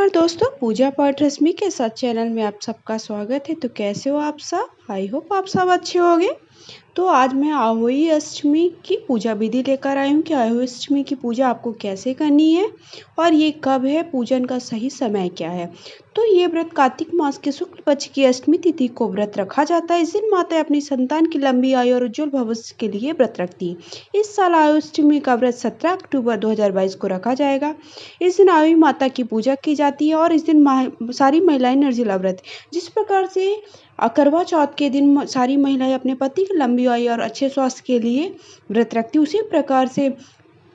नमस्कार दोस्तों, पूजा पाठ रश्मि के साथ चैनल में आप सबका स्वागत है। तो कैसे हो आप सब? आई होप आप सब अच्छे होंगे। तो आज मैं आहोई अष्टमी की पूजा विधि लेकर आई हूँ कि आहोई अष्टमी की पूजा आपको कैसे करनी है और ये कब है, पूजन का सही समय क्या है। तो ये व्रत कार्तिक मास के शुक्ल पक्ष की अष्टमी तिथि को व्रत रखा जाता है। इस दिन माता अपनी संतान की लंबी आयु और उज्जवल भविष्य के लिए व्रत रखती है। इस साल आहोई अष्टमी का व्रत 17 अक्टूबर 2022 को रखा जाएगा। इस दिन आहोई माता की पूजा की जाती है और इस दिन सारी महिलाएं निर्जला व्रत, जिस प्रकार से करवा चौथ के दिन सारी महिलाएं अपने पति की लंबी आयु और अच्छे स्वास्थ्य के लिए व्रत रखती, उसी प्रकार से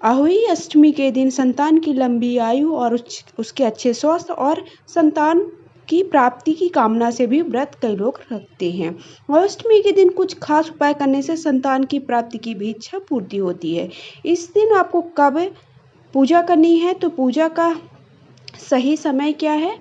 आहोई अष्टमी के दिन संतान की लंबी आयु और उसके अच्छे स्वास्थ्य और संतान की प्राप्ति की कामना से भी व्रत कई लोग रखते हैं। और अष्टमी के दिन कुछ खास उपाय करने से संतान की प्राप्ति की भी इच्छा पूर्ति होती है। इस दिन आपको कब पूजा करनी है, तो पूजा का सही समय क्या है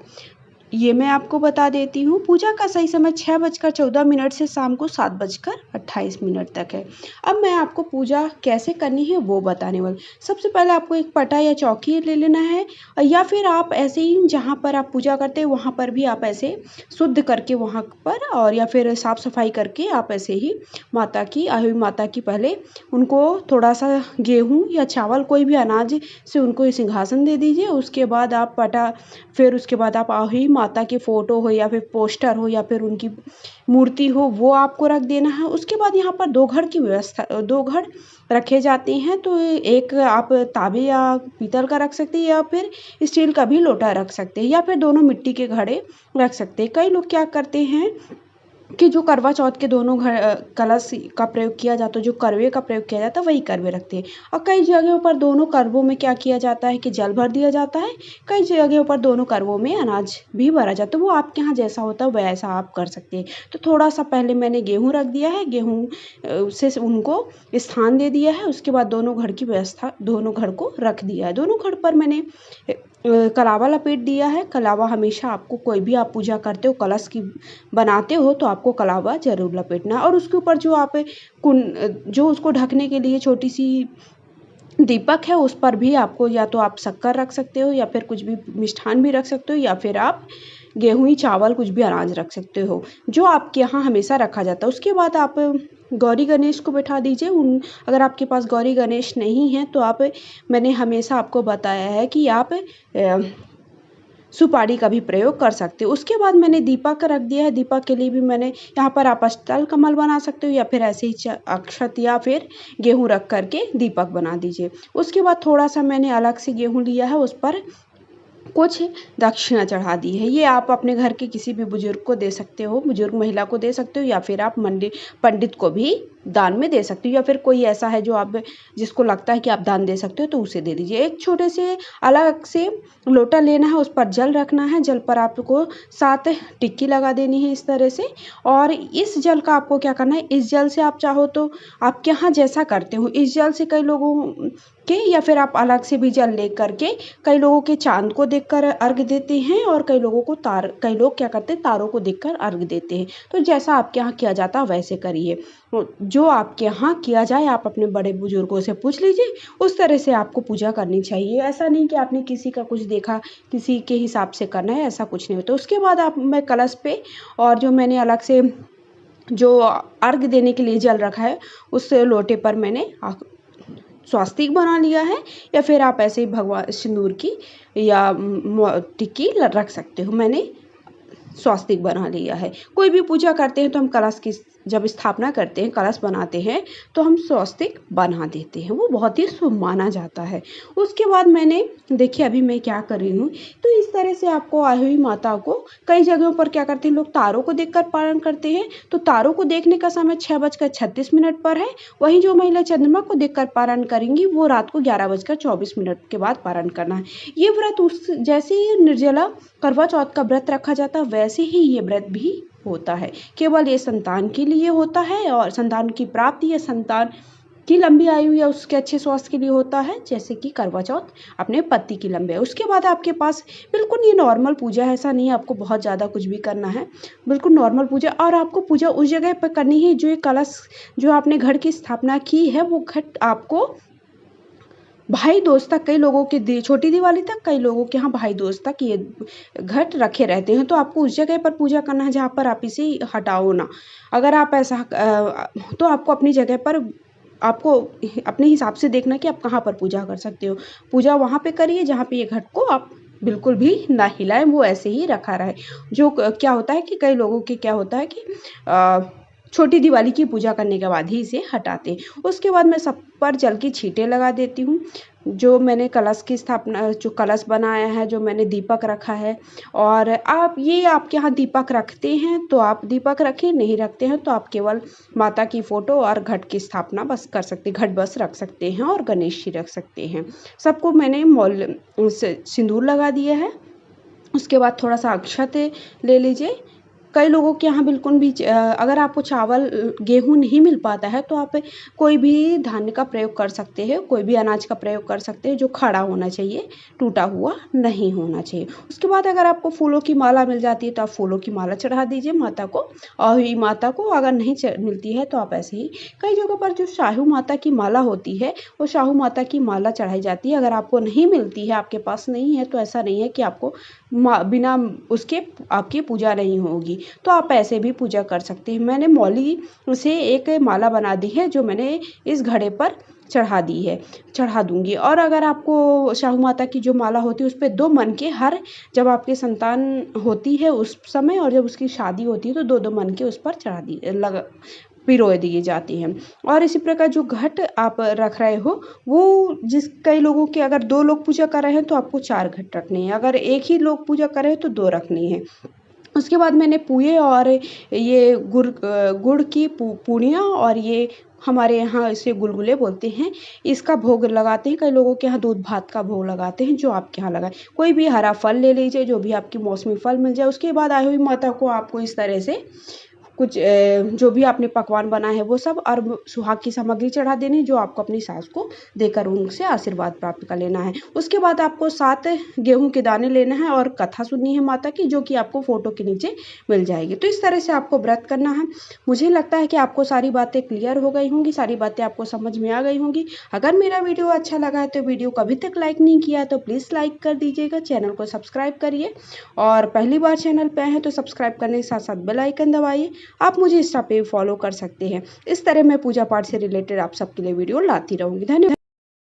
ये मैं आपको बता देती हूँ। पूजा का सही समय 6:14 से शाम को 7:28 तक है। अब मैं आपको पूजा कैसे करनी है वो बताने वाली। सबसे पहले आपको एक पटा या चौकी ले लेना है, या फिर आप ऐसे ही जहाँ पर आप पूजा करते हैं वहाँ पर भी आप ऐसे शुद्ध करके वहाँ पर, और या फिर साफ सफाई करके आप ऐसे ही माता की आहोई माता की पहले उनको थोड़ा सा गेहूँ या चावल कोई भी अनाज से उनको सिंहासन दे दीजिए। उसके बाद आप पटा, फिर उसके बाद आप आहोई माता की फ़ोटो हो या फिर पोस्टर हो या फिर उनकी मूर्ति हो वो आपको रख देना है। उसके बाद यहाँ पर 2 घड़ की व्यवस्था, 2 घड़ रखे जाते हैं। तो एक आप तांबे या पीतल का रख सकते हैं या फिर स्टील का भी लोटा रख सकते हैं, या फिर दोनों मिट्टी के घड़े रख सकते हैं। कई लोग क्या करते हैं कि जो करवा चौथ के दोनों कलश का प्रयोग किया जाता है, जो करवे का प्रयोग किया जाता है वही करवे रखते हैं। और कई जगहों पर दोनों करवों में क्या किया जाता है कि जल भर दिया जाता है। कई जगहों पर दोनों करवों में अनाज भी भरा जाता है। वो आपके यहाँ जैसा होता है वैसा आप कर सकते हैं। तो थोड़ा सा पहले मैंने गेहूँ रख दिया है, गेहूँ से उनको स्थान दे दिया है। उसके बाद दोनों घड़ की व्यवस्था, दोनों घड़ को रख दिया है। दोनों घड़ पर मैंने कलावा लपेट दिया है। कलावा हमेशा आपको, कोई भी आप पूजा करते हो कलश की बनाते हो तो आपको कलावा जरूर लपेटना। और उसके ऊपर जो आप जो उसको ढकने के लिए छोटी सी दीपक है उस पर भी आपको या तो आप शक्कर रख सकते हो या फिर कुछ भी मिष्ठान भी रख सकते हो, या फिर आप गेहूँ चावल कुछ भी अनाज रख सकते हो जो आपके यहाँ हमेशा रखा जाता है। उसके बाद आप गौरी गणेश को बैठा दीजिए। अगर आपके पास गौरी गणेश नहीं है तो आप, मैंने हमेशा आपको बताया है कि आप सुपारी का भी प्रयोग कर सकते हो। उसके बाद मैंने दीपक रख दिया है। दीपक के लिए भी मैंने यहाँ पर आप अष्टदल कमल बना सकते हो या फिर ऐसे ही अक्षत या फिर गेहूँ रख करके दीपक बना दीजिए। उसके बाद थोड़ा सा मैंने अलग से गेहूँ लिया है, उस पर कुछ दक्षिणा चढ़ा दी है। ये आप अपने घर के किसी भी बुजुर्ग को दे सकते हो, बुजुर्ग महिला को दे सकते हो, या फिर आप पंडित को भी दान में दे सकते हो, या फिर कोई ऐसा है जो आप, जिसको लगता है कि आप दान दे सकते हो तो उसे दे दीजिए। एक छोटे से अलग से लोटा लेना है, उस पर जल रखना है। जल पर आपको 7 टिक्की लगा देनी है इस तरह से। और इस जल का आपको क्या करना है, इस जल से आप चाहो तो आपके यहाँ जैसा करते हो, इस जल से कई लोगों के, या फिर आप अलग से भी जल ले करके, कई लोगों के चांद को देखकर अर्घ देते हैं और कई लोग क्या करते हैं, तारों को देखकर अर्घ देते हैं। तो जैसा आपके यहाँ किया जाता है वैसे करिए। जो आपके यहाँ किया जाए आप अपने बड़े बुजुर्गों से पूछ लीजिए, उस तरह से आपको पूजा करनी चाहिए। ऐसा नहीं कि आपने किसी का कुछ देखा किसी के हिसाब से करना है, ऐसा कुछ नहीं होता। उसके बाद मैं कलश पे, और जो मैंने अलग से जो अर्घ देने के लिए जल रखा है उस लोटे पर मैंने स्वास्तिक बना लिया है, या फिर आप ऐसे ही भगवान सिंदूर की या टिक्की रख सकते हो। मैंने स्वास्तिक बना लिया है। कोई भी पूजा करते हैं तो हम कलश की जब स्थापना करते हैं, कलश बनाते हैं तो हम स्वास्तिक बना देते हैं, वो बहुत ही शुभ माना जाता है। उसके बाद मैंने, देखिए अभी मैं क्या कर रही हूँ, तो इस तरह से आपको आहोई माता को कई जगहों पर क्या करते हैं लोग, तारों को देखकर पारण करते हैं। तो तारों को देखने का समय 6:36 पर है। वहीं जो महिला चंद्रमा को देखकर पारण करेंगी वो रात को 11:24 के बाद पारण करना है। ये व्रत जैसे ही निर्जला करवा चौथ का व्रत रखा जाता है वैसे ही ये व्रत भी होता है। केवल ये संतान के लिए होता है और संतान की प्राप्ति या संतान की लंबी आयु या उसके अच्छे स्वास्थ्य के लिए होता है, जैसे कि करवा चौथ अपने पति की लंबी आयु। उसके बाद आपके पास बिल्कुल ये नॉर्मल पूजा है, ऐसा नहीं है आपको बहुत ज़्यादा कुछ भी करना है, बिल्कुल नॉर्मल पूजा। और आपको पूजा उस जगह पर करनी है जो ये कलश जो आपने घट की स्थापना की है वो घट आपको भाई दूज तक कई लोगों के छोटी दिवाली तक कई लोगों के यहाँ भाई दूज तक ये घट रखे रहते हैं। तो आपको उस जगह पर पूजा करना है जहाँ पर आप इसे हटाओ ना। अगर आप ऐसा तो आपको अपनी जगह पर आपको अपने हिसाब से देखना कि आप कहाँ पर पूजा कर सकते हो। पूजा वहाँ पे करिए जहाँ पे ये घट को आप बिल्कुल भी ना हिलाएं, वो ऐसे ही रखा रहे। जो क्या होता है कि कई लोगों के क्या होता है कि छोटी दिवाली की पूजा करने के बाद ही इसे हटाते हैं। उसके बाद मैं सब पर जल की छींटे लगा देती हूँ। जो मैंने कलश की स्थापना, जो कलश बनाया है, जो मैंने दीपक रखा है, और आप ये आपके यहाँ दीपक रखते हैं तो आप दीपक रखें, नहीं रखते हैं तो आप केवल माता की फ़ोटो और घट की स्थापना बस कर सकते, घट बस रख सकते हैं और गणेश जी रख सकते हैं। सबको मैंने सिंदूर लगा दिया है। उसके बाद थोड़ा सा अक्षत ले लीजिए। कई लोगों के यहाँ बिल्कुल भी अगर आपको चावल गेहूँ नहीं मिल पाता है तो आप कोई भी धान्य का प्रयोग कर सकते हैं, कोई भी अनाज का प्रयोग कर सकते हैं जो खड़ा होना चाहिए, टूटा हुआ नहीं होना चाहिए। उसके बाद अगर आपको फूलों की माला मिल जाती है तो आप फूलों की माला चढ़ा दीजिए माता को। और माता को अगर नहीं मिलती है तो आप ऐसे ही कई जगहों पर जो शाहू माता की माला होती है वो शाहू माता की माला चढ़ाई जाती है। अगर आपको नहीं मिलती है, आपके पास नहीं है, तो ऐसा नहीं है कि आपको बिना उसके आपकी पूजा नहीं होगी, तो आप ऐसे भी पूजा कर सकते हैं। मैंने मौली से एक माला बना दी है जो मैंने इस घड़े पर चढ़ा दूंगी। और अगर आपको शाहू माता की जो माला होती है उस पर 2 मन के, हर जब आपकी संतान होती है उस समय और जब उसकी शादी होती है तो 2-2 मन के उस पर पिरो दिए जाते हैं। और इसी प्रकार जो घट आप रख रहे हो वो कई लोगों के, अगर 2 लोग पूजा कर रहे हैं तो आपको 4 घट रखने हैं, अगर एक ही लोग पूजा कर रहे हैं तो 2 रखने हैं। उसके बाद मैंने पुए और ये गुड़ की पूड़ियाँ, और ये हमारे यहाँ इसे गुलगुले बोलते हैं, इसका भोग लगाते हैं। कई लोगों के यहाँ दूध भात का भोग लगाते हैं, जो आपके यहाँ लगाए। कोई भी हरा फल ले लीजिए, जो भी आपकी मौसमी फल मिल जाए। उसके बाद आई हुई माता को आपको इस तरह से कुछ जो भी आपने पकवान बनाए हैं वो सब और सुहाग की सामग्री चढ़ा देनी, जो आपको अपनी सास को देकर उनसे आशीर्वाद प्राप्त कर लेना है। उसके बाद आपको 7 गेहूं के दाने लेना है और कथा सुननी है माता की, जो कि आपको फोटो के नीचे मिल जाएगी। तो इस तरह से आपको व्रत करना है। मुझे लगता है कि आपको सारी बातें क्लियर हो गई होंगी, सारी बातें आपको समझ में आ गई होंगी। अगर मेरा वीडियो अच्छा लगा है तो वीडियो को अभी तक लाइक नहीं किया तो प्लीज़ लाइक कर दीजिएगा, चैनल को सब्सक्राइब करिए, और पहली बार चैनल पे आए हैं तो सब्सक्राइब करने के साथ साथ बेल आइकन दबाइए। आप मुझे इंस्टा पे फॉलो कर सकते हैं। इस तरह मैं पूजा पाठ से रिलेटेड आप सबके लिए वीडियो लाती रहूँगी। धन्यवाद।